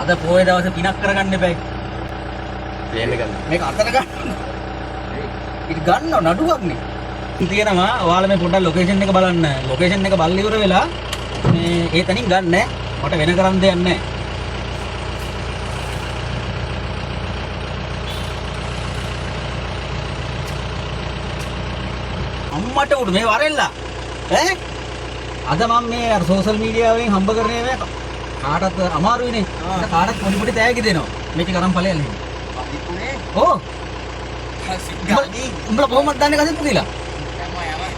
අද පොයේ දවසේ පිනක් කරගන්න එපා. පේන්න ගන්න. මේක අතට ගන්න. ඉත ගන්නව නඩුවක් නේ. තියෙනවා ඔයාලා මේ පොඩ්ඩක් ලොකේෂන් එක බලන්න. ලොකේෂන් එක බලලා ඉවර වෙලා මේ ඒ තනින් ගන්න. මට වෙන කරන්න දෙයක් නැහැ. අම්මට උඩ මේ වරෙල්ලා ඈ අද මම මේ අර සෝෂල් මීඩියා වලින් හම්බ කරන්නේ මේ කාටත් අමාරුයිනේ කාටත් පොඩි පොඩි තෑගි දෙනවා මේක කරන් ඵලයන් නේ අදිපුනේ ඕ කසිගාඩි උඹලා කොහොමද දන්නේ කසිප්පු කියලා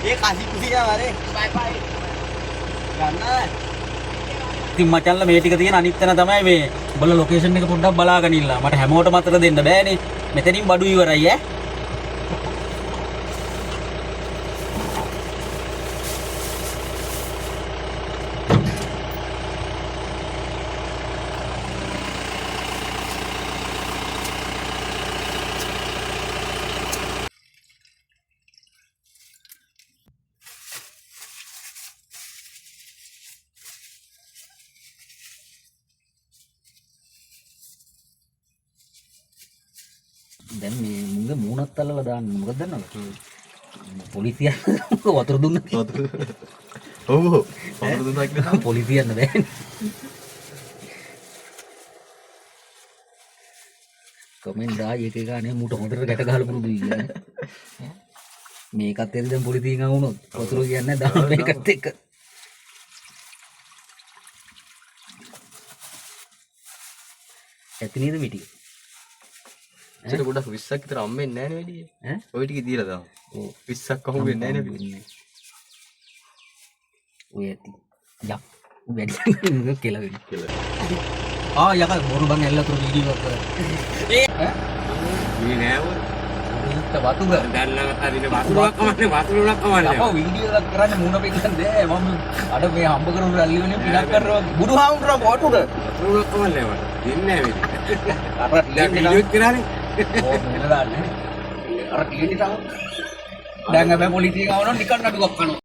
ඒ කසිප්පු කියලා වරේ බයි බයි ගන්න ඉතින් මචංලා මේ ටික තියෙන අනිත් තැන තමයි මේ උඹලා ලොකේෂන් එක පොඩ්ඩක් බලාගෙන ඉන්න මට හැමෝටම අතර දෙන්න බෑනේ මෙතනින් බඩු ඉවරයි ඈ දැන් මේ මුංග මූණත් අල්ලලා දාන්න මොකද දන්නවද පොලිසිය වතුර දුන්නා ඔව් වතුර දුන්නා කියලා පොලිසියන්න බෑනේ කමෙන්ට් ආයි එක එක අනේ මූට හොඳට ගැට ගහලා පුරුදුයි කියන්නේ මේකත් එක්ක දැන් පොලිසියෙන් ආවුනොත් වතුර කියන්නේ දාන්න මේකත් එක්ක ඇති නේද මිටි ඒක ගොඩක් 20ක් විතර අම්මෙන්නේ නැහැ නේ වැඩි ඈ ඔය ටික දීලා දාමු ඔව් 20ක් අහු වෙන්නේ නැහැ නේ ඔය ඇති යක් වැඩි කියලා වෙන්නේ කියලා යකා බොරු බං ඇල්ලතුරු වීඩියෝ එකක් කරා ඒ මේ නෑ ඔය ඉත වතුර දැන් නම් හරිනේ වතුරක් කමන්නේ වතුරක් කමන්නේ අපෝ වීඩියෝ එකක් කරන්නේ මූණ පෙන්නන්න දෙන්නේ මම අර මේ හම්බ කරන රැලි වලින් පිටක් කරනවා බුදුහාමුදුරුවෝ වතුර වතුරක් කමන්නේ මට දෙන්නේ නැහැ වෙලි අර දැන් වීඩියෝ කරානේ ඕ මෙල දාන්නේ අර ටීවී තමයි දැන් හැබැයි පොලිසිය ගාවනවා නිකන් නඩුවක් කනවා